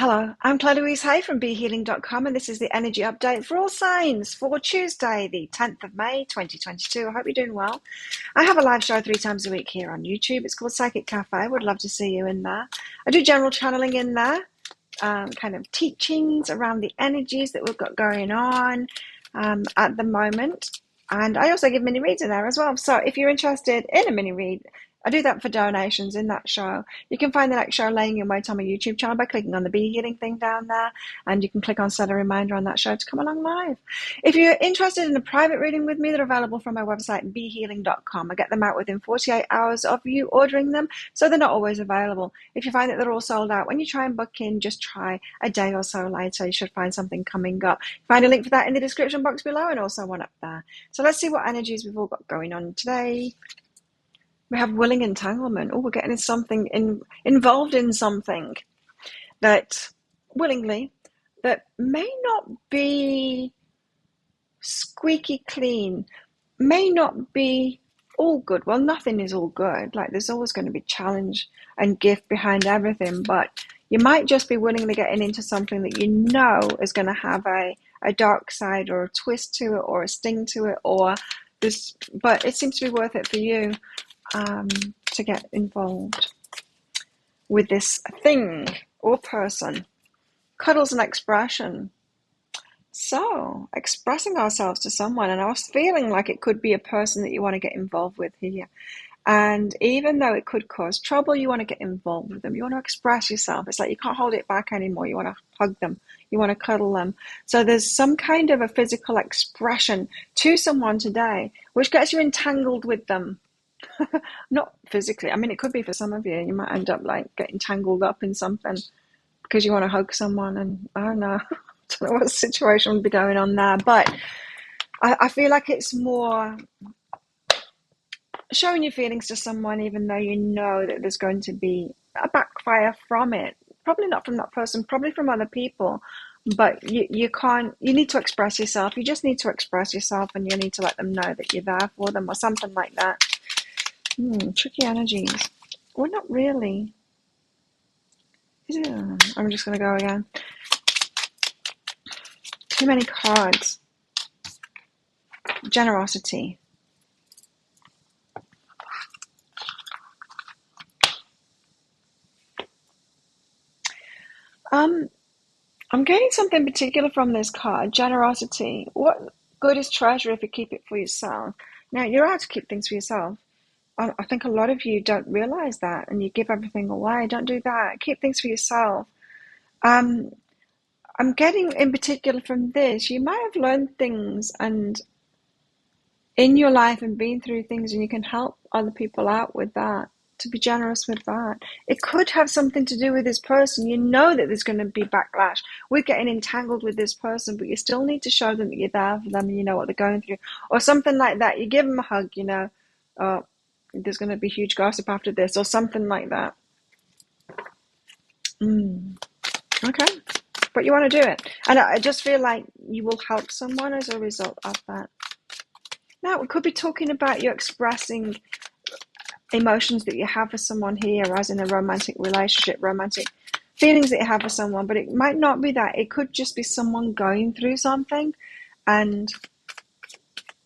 Hello, I'm Claire Louise Hay from BeHealing.com, and this is the energy update for all signs for Tuesday, the 10th of May 2022. I hope you're doing well. I have a live show 3 times a week here on YouTube. It's called Psychic Cafe. I would love to see you in there. I do general channeling in there, kind of teachings around the energies that we've got going on at the moment. And I also give mini reads in there as well. So if you're interested in a mini read, I do that for donations in that show. You can find the next show laying in wait on my YouTube channel by clicking on the Be Healing thing down there, and you can click on set a reminder on that show to come along live. If you're interested in a private reading with me, they're available from my website, BeHealing.com. I get them out within 48 hours of you ordering them, so they're not always available. If you find that they're all sold out, when you try and book in, just try a day or so later. You should find something coming up. Find a link for that in the description box below, and also one up there. So let's see what energies we've all got going on today. We have willing entanglement. Oh, we're getting involved in something that willingly, that may not be squeaky clean, may not be all good. Well, nothing is all good. Like, there's always going to be challenge and gift behind everything, but you might just be willingly getting into something that you know is going to have a dark side or a twist to it or a sting to it, or this, but it seems to be worth it for you. To get involved with this thing or person. Cuddles and expression. So, expressing ourselves to someone, and I was feeling like it could be a person that you want to get involved with here. And even though it could cause trouble, you want to get involved with them. You want to express yourself. It's like you can't hold it back anymore. You want to hug them. You want to cuddle them. So there's some kind of a physical expression to someone today, which gets you entangled with them. Not physically. I mean, it could be for some of you. You might end up like getting tangled up in something because you want to hug someone, and I don't know. I don't know what situation would be going on there, but I feel like it's more showing your feelings to someone, even though you know that there's going to be a backfire from it. Probably not from that person, probably from other people. But you can't. You need to express yourself. You just need to express yourself, and you need to let them know that you're there for them, or something like that. Tricky energies. Well, not really. I'm just going to go again. Too many cards. Generosity. I'm getting something particular from this card. Generosity. What good is treasure if you keep it for yourself? Now, you're out to keep things for yourself. I think a lot of you don't realize that, and you give everything away. Don't do that. Keep things for yourself. I'm getting in particular from this, you might have learned things and in your life and been through things, and you can help other people out with that, to be generous with that. It could have something to do with this person. You know that there's going to be backlash with getting entangled with this person, but you still need to show them that you're there for them and you know what they're going through, or something like that. You give them a hug, there's going to be huge gossip after this, or something like that. Okay, but you want to do it, and I just feel like you will help someone as a result of that. Now, we could be talking about you expressing emotions that you have for someone here, as in a romantic relationship, romantic feelings that you have for someone, but it might not be that. It could just be someone going through something, and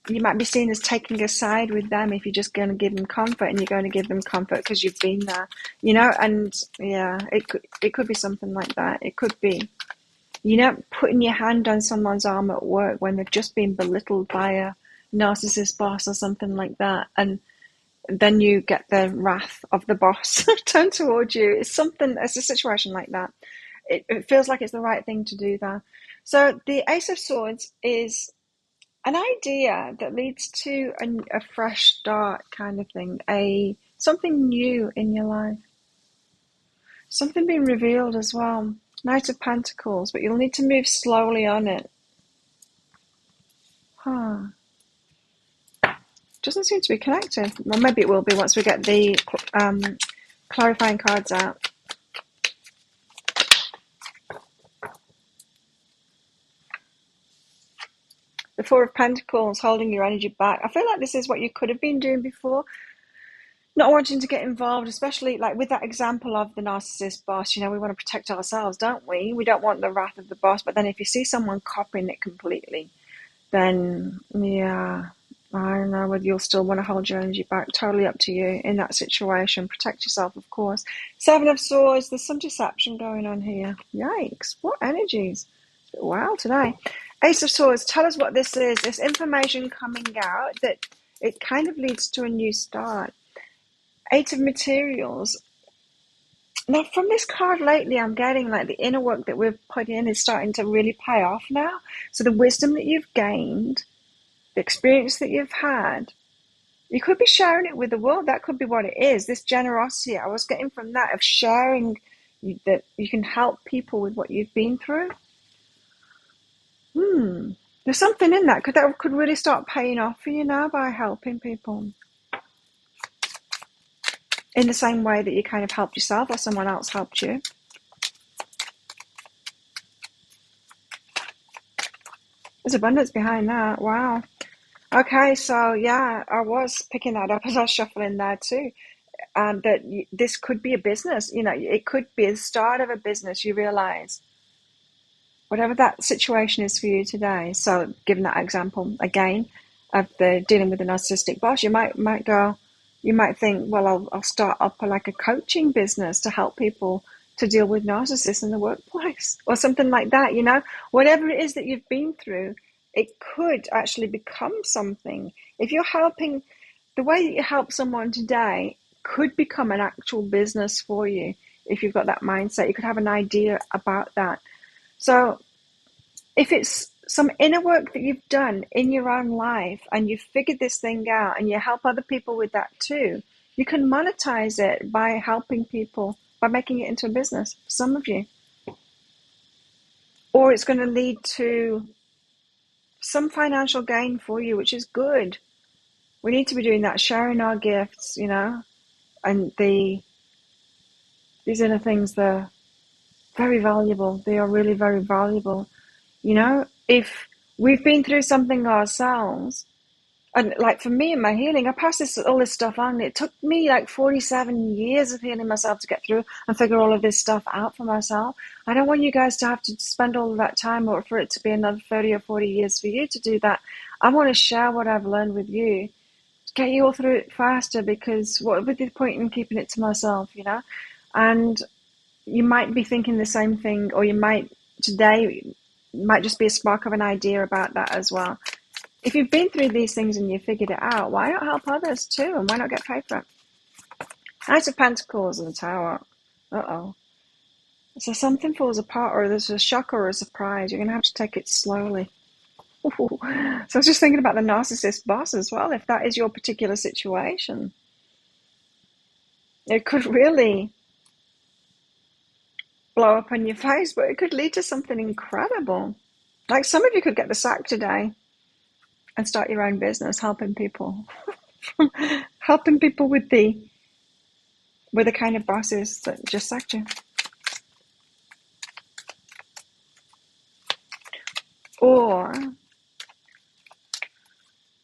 you might be seen as taking a side with them if you're just going to give them comfort, and you're going to give them comfort because you've been there, and yeah, it could be something like that. It could be, putting your hand on someone's arm at work when they've just been belittled by a narcissist boss or something like that, and then you get the wrath of the boss turned towards you. It's a situation like that. It feels like it's the right thing to do there. So the Ace of Swords is an idea that leads to a fresh start kind of thing, something new in your life, something being revealed as well. Knight of Pentacles, but you'll need to move slowly on it. Doesn't seem to be connected. Well, maybe it will be once we get the clarifying cards out. The Four of Pentacles, holding your energy back. I feel like this is what you could have been doing before. not wanting to get involved, especially like with that example of the narcissist boss. We want to protect ourselves, don't we? We don't want the wrath of the boss. But then if you see someone copying it completely, then yeah, I don't know whether you'll still want to hold your energy back. Totally up to you in that situation. Protect yourself, of course. Seven of Swords, there's some deception going on here. Yikes, what energies. Wow, today. Ace of Swords, tell us what this is. This information coming out that it kind of leads to a new start. Eight of Materials. Now, from this card lately, I'm getting like the inner work that we've put in is starting to really pay off now. So the wisdom that you've gained, the experience that you've had, you could be sharing it with the world. That could be what it is. This generosity I was getting from that, of sharing that you can help people with what you've been through. There's something in that could really start paying off for you now by helping people in the same way that you kind of helped yourself or someone else helped you. There's abundance behind that. Wow. Okay, so yeah, I was picking that up as I was shuffling there too. That this could be a business. It could be the start of a business. You realize whatever that situation is for you today. So, given that example again of the dealing with a narcissistic boss, you might go. You might think, well, I'll start up like a coaching business to help people to deal with narcissists in the workplace or something like that. Whatever it is that you've been through, it could actually become something. If you're helping, the way that you help someone today could become an actual business for you. If you've got that mindset, you could have an idea about that. So if it's some inner work that you've done in your own life and you've figured this thing out and you help other people with that too, you can monetize it by helping people, by making it into a business for some of you. Or it's going to lead to some financial gain for you, which is good. We need to be doing that, sharing our gifts, and these inner things, they're very valuable. They are really very valuable. If we've been through something ourselves, and like for me in my healing, I passed all this stuff on. It took me like 47 years of healing myself to get through and figure all of this stuff out for myself. I don't want you guys to have to spend all of that time or for it to be another 30 or 40 years for you to do that. I want to share what I've learned with you, get you all through it faster, because what would be the point in keeping it to myself, And you might be thinking the same thing, or you might just be a spark of an idea about that as well. If you've been through these things and you figured it out, why not help others too? And why not get paid for it? Knight of Pentacles and the Tower. So something falls apart, or there's a shock or a surprise. You're going to have to take it slowly. So I was just thinking about the narcissist boss as well. If that is your particular situation, it could really blow up in your face, but it could lead to something incredible. Like some of you could get the sack today and start your own business, helping people, helping people with the kind of bosses that just sacked you. Or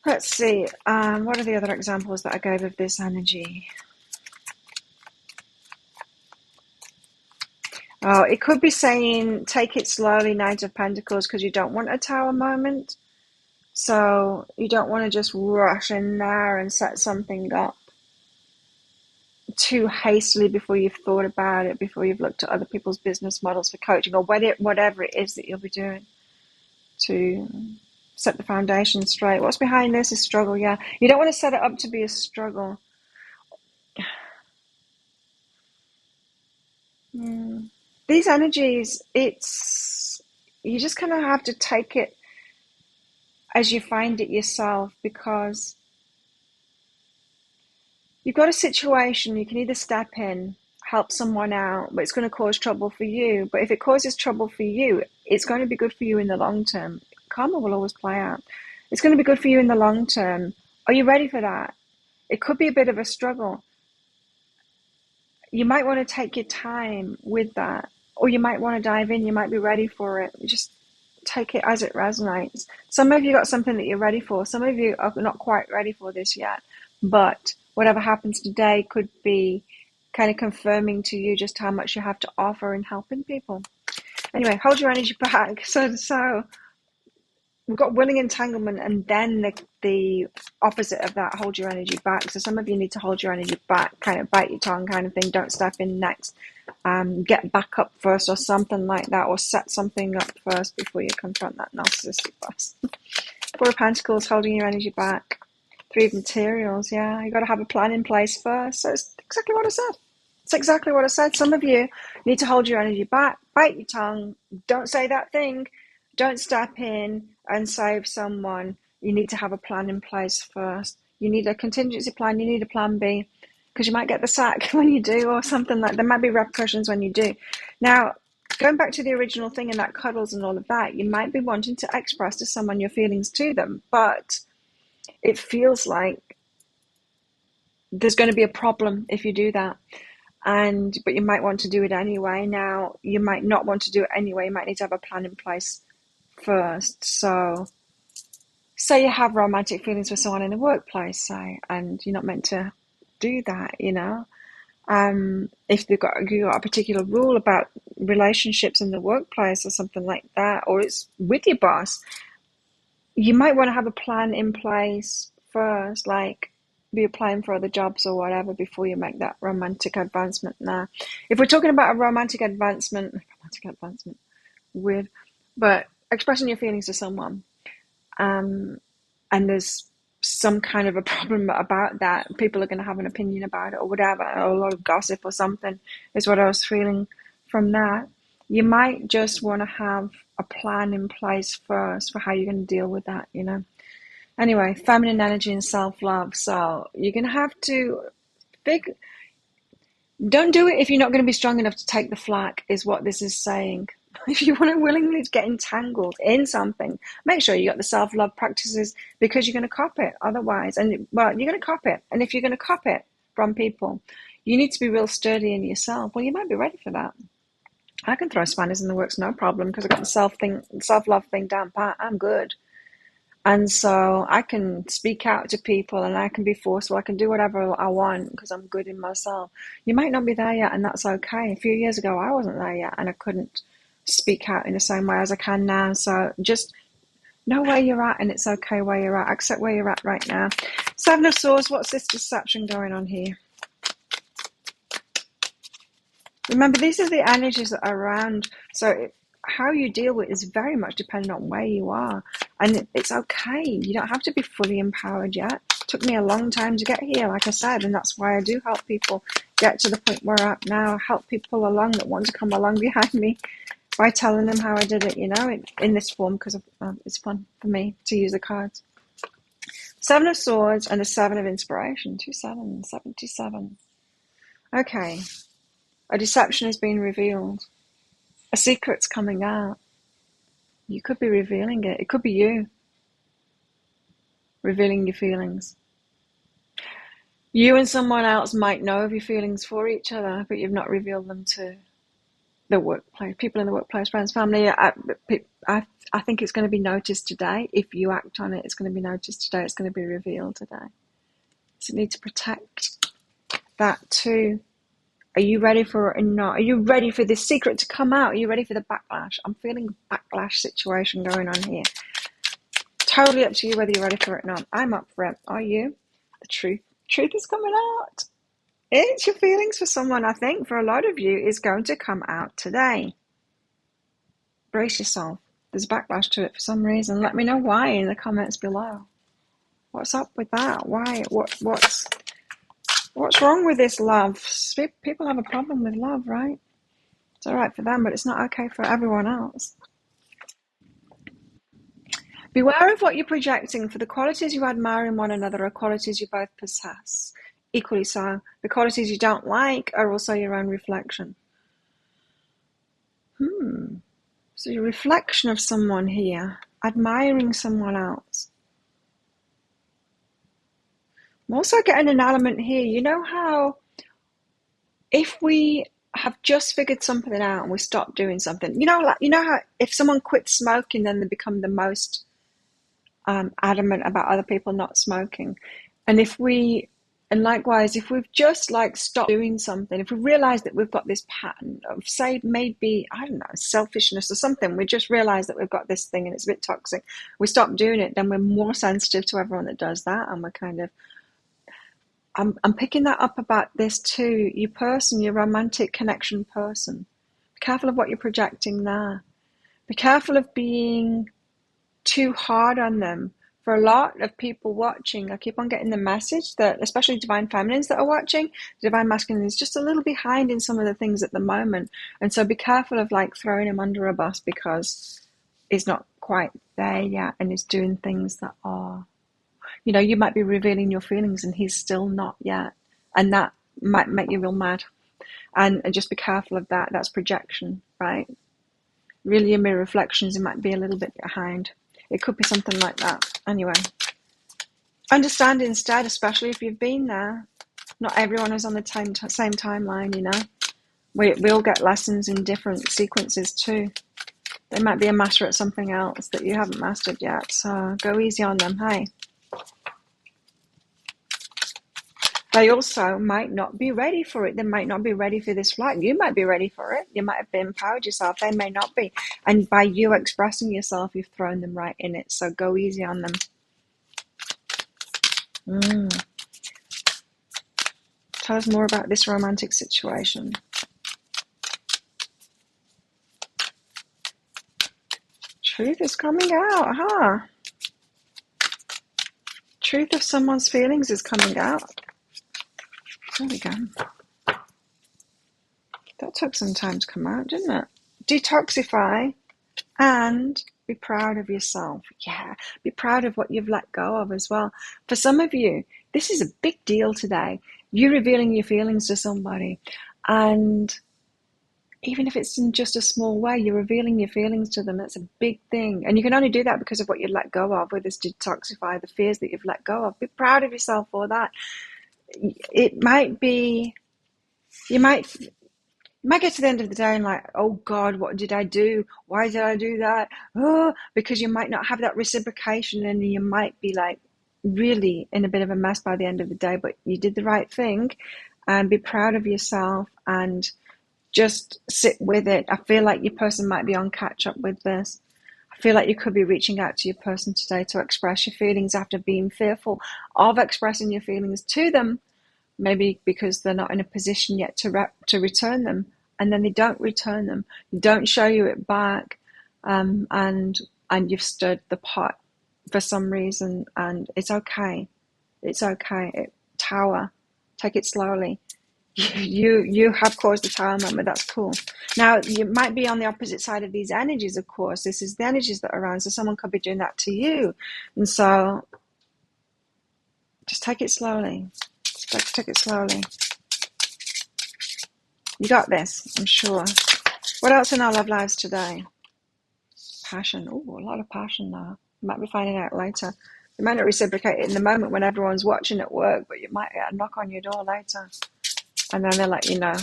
let's see, what are the other examples that I gave of this energy? Oh, it could be saying, take it slowly, Knight of Pentacles, because you don't want a tower moment. So you don't want to just rush in there and set something up too hastily before you've thought about it, before you've looked at other people's business models for coaching, or whatever it is that you'll be doing to set the foundation straight. What's behind this is struggle, yeah. You don't want to set it up to be a struggle. These energies, you just kind of have to take it as you find it yourself, because you've got a situation, you can either step in, help someone out, but it's going to cause trouble for you. But if it causes trouble for you, it's going to be good for you in the long term. Karma will always play out. It's going to be good for you in the long term. Are you ready for that? It could be a bit of a struggle. You might want to take your time with that, or you might want to dive in. You might be ready for it. Just take it as it resonates. Some of you got something that you're ready for. Some of you are not quite ready for this yet, but whatever happens today could be kind of confirming to you just how much you have to offer in helping people. Anyway, hold your energy back. So we've got willing entanglement, and then the opposite of that, hold your energy back. So some of you need to hold your energy back, kind of bite your tongue kind of thing. Don't step in next. Get back up first or something like that, or set something up first before you confront that narcissistic boss. Four of Pentacles, holding your energy back. Three of Materials, yeah. You got to have a plan in place first. So it's exactly what I said. It's exactly what I said. Some of you need to hold your energy back, bite your tongue, don't say that thing, don't step in and save someone. You need to have a plan in place first. You need a contingency plan. You need a plan B, because you might get the sack when you do, or something like that. There might be repercussions when you do. Now, going back to the original thing and that cuddles and all of that, you might be wanting to express to someone your feelings to them, but it feels like there's going to be a problem if you do that. But you might want to do it anyway. Now, you might not want to do it anyway. You might need to have a plan in place first. So, say you have romantic feelings for someone in the workplace, say, and you're not meant to do that, you know. If you got a particular rule about relationships in the workplace or something like that, or it's with your boss, you might want to have a plan in place first, like be applying for other jobs or whatever before you make that romantic advancement. Now, if we're talking about a romantic advancement, weird, but expressing your feelings to someone, and there's some kind of a problem about that, people are going to have an opinion about it or whatever, or a lot of gossip or something, is what I was feeling from that. You might just want to have a plan in place first for how you're going to deal with that, you know. Anyway, feminine energy and self-love. So you're going to have to don't do it if you're not going to be strong enough to take the flak, is what this is saying. If you want to willingly get entangled in something, make sure you got the self-love practices, because you're going to cop it otherwise. You're going to cop it. And if you're going to cop it from people, you need to be real sturdy in yourself. Well, you might be ready for that. I can throw spanners in the works, no problem, because I've got the self-love thing down pat. I'm good. And so I can speak out to people, and I can be forceful. I can do whatever I want because I'm good in myself. You might not be there yet, and that's okay. A few years ago, I wasn't there yet, and I couldn't speak out in the same way as I can now. So just know where you're at, and it's okay where you're at. Accept where you're at right now. Seven of Swords, what's this deception going on here? Remember, these are the energies that are around. So how you deal with it is very much dependent on where you are. And it's okay. You don't have to be fully empowered yet. It took me a long time to get here, like I said, and that's why I do help people get to the point where I'm at now. Help people along that want to come along behind me by telling them how I did it, you know, in this form, because it's fun for me to use the cards. Seven of Swords and the Seven of Inspiration. 2 sevens, 77. Okay. A deception has been revealed. A secret's coming out. You could be revealing it. It could be you revealing your feelings. You and someone else might know of your feelings for each other, but you've not revealed them to the workplace, people in the workplace, friends, family. I think it's going to be noticed today. If you act on it, it's going to be noticed today. It's going to be revealed today. So you need to protect that too. Are you ready for it or not? Are you ready for this secret to come out? Are you ready for the backlash? I'm feeling a backlash situation going on here. Totally up to you whether you're ready for it or not. I'm up for it. Are you? The truth is coming out. It's your feelings for someone, I think, for a lot of you, is going to come out today. Brace yourself. There's backlash to it for some reason. Let me know why in the comments below. What's up with that? Why? What's wrong with this love? People have a problem with love, right? It's all right for them, but it's not okay for everyone else. Beware of what you're projecting, for the qualities you admire in one another are qualities you both possess. Equally so, the qualities you don't like are also your own reflection. So your reflection of someone here, admiring someone else. I'm also getting an element here. You know how if we have just figured something out and we stop doing something, you know how if someone quits smoking, then they become the most adamant about other people not smoking. And if we And likewise, if we've just like stopped doing something, if we realize that we've got this pattern of, say, maybe, I don't know, selfishness or something, we just realize that we've got this thing and it's a bit toxic, we stop doing it, then we're more sensitive to everyone that does that. And we're kind of, I'm picking that up about this too. You person, your romantic connection person, be careful of what you're projecting there. Be careful of being too hard on them. For a lot of people watching, I keep on getting the message that, especially divine feminines that are watching, divine masculine is just a little behind in some of the things at the moment. And so be careful of like throwing him under a bus because he's not quite there yet and is doing things that are, you know, you might be revealing your feelings and he's still not yet. And that might make you real mad. And just be careful of that. That's projection, right? Really, your mirror reflections, it might be a little bit behind. It could be something like that. Anyway, understand instead, especially if you've been there, not everyone is on the same timeline, you know. We all get lessons in different sequences too. They might be a master at something else that you haven't mastered yet, so go easy on them, hey. They also might not be ready for it. They might not be ready for this flight. You might be ready for it. You might have empowered yourself. They may not be. And by you expressing yourself, you've thrown them right in it. So go easy on them. Tell us more about this romantic situation. Truth is coming out, huh? Truth of someone's feelings is coming out. There we go. That took some time to come out, didn't it? Detoxify and be proud of yourself. Yeah, be proud of what you've let go of as well. For some of you, this is a big deal today. You're revealing your feelings to somebody. And even if it's in just a small way, you're revealing your feelings to them. That's a big thing. And you can only do that because of what you let go of, with this detoxify, the fears that you've let go of. Be proud of yourself for that. It might be, you might get to the end of the day and like, oh God, what did I do? Why did I do that? Oh, because you might not have that reciprocation and you might be like really in a bit of a mess by the end of the day, but you did the right thing. And be proud of yourself and just sit with it. I feel like your person might be on catch up with this. I feel like you could be reaching out to your person today to express your feelings after being fearful of expressing your feelings to them, maybe because they're not in a position yet to return them, and then they don't return them, they don't show you it back, and you've stirred the pot for some reason, and it's okay. It's okay. Tower, take it slowly. You have caused the tower moment. That's cool. Now, you might be on the opposite side of these energies, of course. This is the energies that are around, so someone could be doing that to you. And so just take it slowly. Just take it slowly. You got this, I'm sure. What else in our love lives today? Passion. Oh, a lot of passion now. You might be finding out later. You might not reciprocate it in the moment when everyone's watching at work, but you might get a knock on your door later. And then they'll let you know.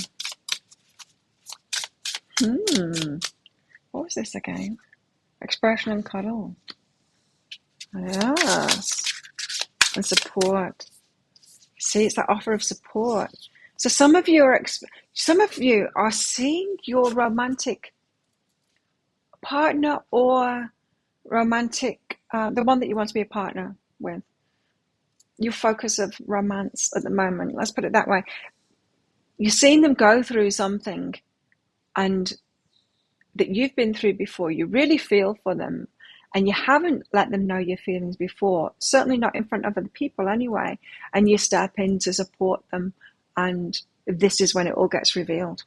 What was this again? Expression and cuddle. Yes. And support. See, it's that offer of support. So some of you are seeing your romantic partner or romantic, the one that you want to be a partner with. Your focus of romance at the moment. Let's put it that way. You're seeing them go through something and that you've been through before. You really feel for them and you haven't let them know your feelings before, certainly not in front of other people anyway, and you step in to support them, and this is when it all gets revealed.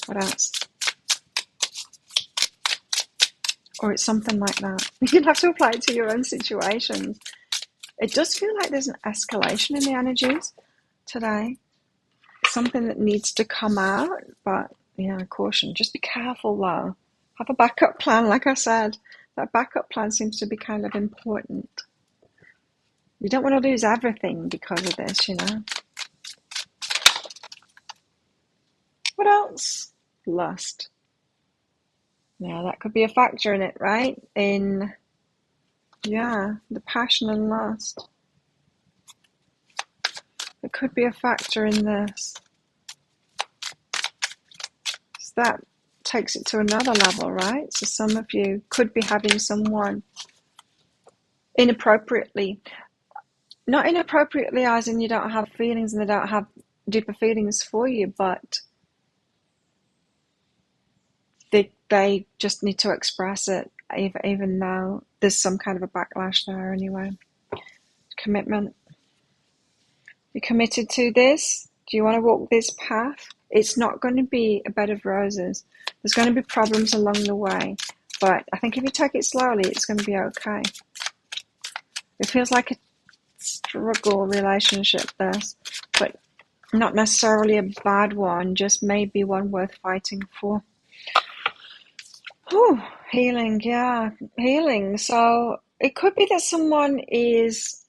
What else? Or it's something like that. You'd have to apply it to your own situations. It does feel like there's an escalation in the energies today. Something that needs to come out, but caution. Just be careful though. Have a backup plan, like I said. That backup plan seems to be kind of important. You don't want to lose everything because of this, What else? Lust. Yeah, that could be a factor in it, right? In, yeah, the passion and lust. It could be a factor in this. So that takes it to another level, right? So some of you could be having someone inappropriately, not inappropriately as in you don't have feelings and they don't have deeper feelings for you, but they just need to express it, even though there's some kind of a backlash there anyway. Commitment. You're committed to this? Do you want to walk this path? It's not going to be a bed of roses. There's going to be problems along the way. But I think if you take it slowly, it's going to be okay. It feels like a struggle relationship, this. But not necessarily a bad one, just maybe one worth fighting for. Whew, healing, yeah. Healing. So it could be that someone is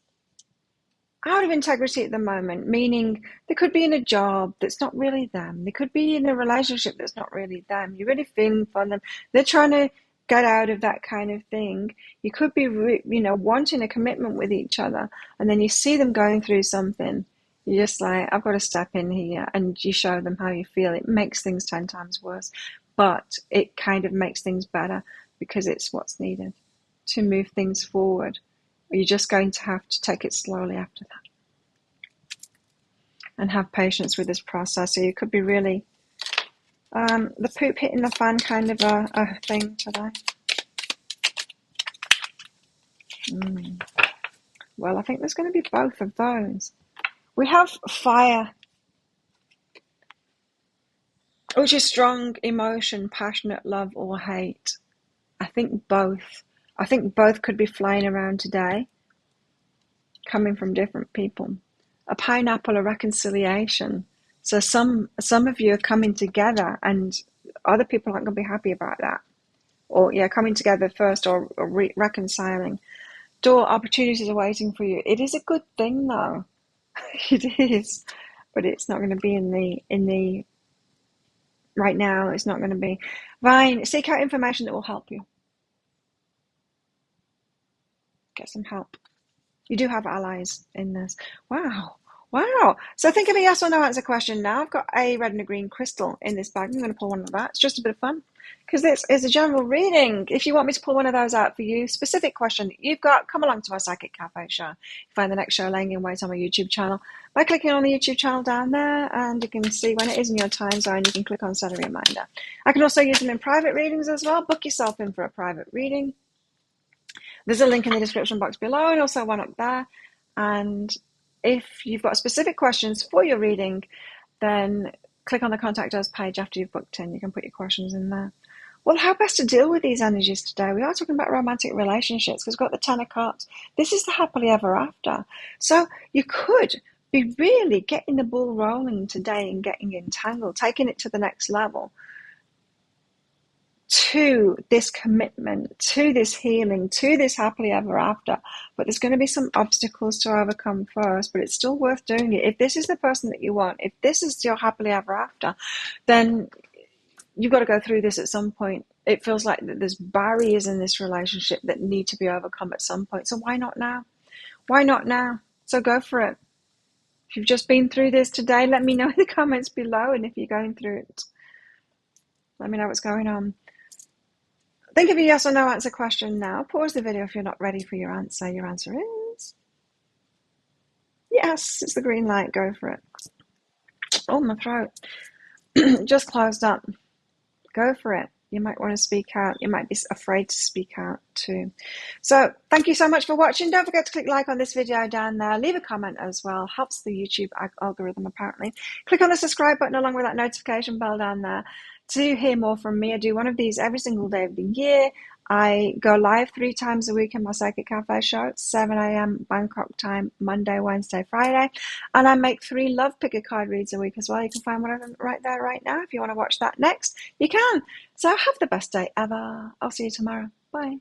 out of integrity at the moment, meaning they could be in a job that's not really them. They could be in a relationship that's not really them. You're really feeling for them. They're trying to get out of that kind of thing. You could be, wanting a commitment with each other, and then you see them going through something. You're just like, I've got to step in here, and you show them how you feel. It makes things 10 times worse, but it kind of makes things better because it's what's needed to move things forward. You're just going to have to take it slowly after that and have patience with this process. So you could be really the poop hitting the fan kind of a thing today. Well, I think there's going to be both of those. We have fire, which is strong emotion, passionate love or hate. I think both. I think both could be flying around today, coming from different people. A pineapple, a reconciliation. So some of you are coming together and other people aren't going to be happy about that. Or, coming together first or reconciling. Door opportunities are waiting for you. It is a good thing, though. It is. But it's not going to be in the right now. It's not going to be. Fine. Seek out information that will help you. Get some help. You do have allies in this. Wow. So think of a yes or no answer question now. I've got a red and a green crystal in this bag. I'm going to pull one of that. It's just a bit of fun because this is a general reading. If you want me to pull one of those out for you, specific question that you've got, come along to my Psychic Cafe show. You find the next show laying in wait on my YouTube channel by clicking on the YouTube channel down there, and you can see when it is in your time zone. You can click on set a reminder. I can also use them in private readings as well. Book yourself in for a private reading. There's a link in the description box below and also one up there. And if you've got specific questions for your reading, then click on the Contact Us page after you've booked in. You can put your questions in there. Well, how best to deal with these energies today? We are talking about romantic relationships because we've got the 10 of Cups. This is the happily ever after. So you could be really getting the ball rolling today and getting entangled, taking it to the next level, to this commitment, to this healing, to this happily ever after. But there's going to be some obstacles to overcome first, but it's still worth doing it. If this is the person that you want, if this is your happily ever after, then you've got to go through this at some point. It feels like that there's barriers in this relationship that need to be overcome at some point. So why not now? Why not now? So go for it. If you've just been through this today, let me know in the comments below. And if you're going through it, let me know what's going on. Think of a yes or no answer question now. Pause the video if you're not ready for your answer. Your answer is yes. It's the green light. Go for it. Oh, my throat just closed up. Go for it. You might want to speak out. You might be afraid to speak out too. So thank you so much for watching. Don't forget to click like on this video down there. Leave a comment as well. Helps the YouTube algorithm apparently. Click on the subscribe button along with that notification bell down there to hear more from me. I do one of these every single day of the year. I go live 3 times a week in my Psychic Cafe show at 7 a.m. Bangkok time, Monday, Wednesday, Friday. And I make 3 love picker card reads a week as well. You can find one of them right there, right now. If you want to watch that next, you can. So have the best day ever. I'll see you tomorrow. Bye.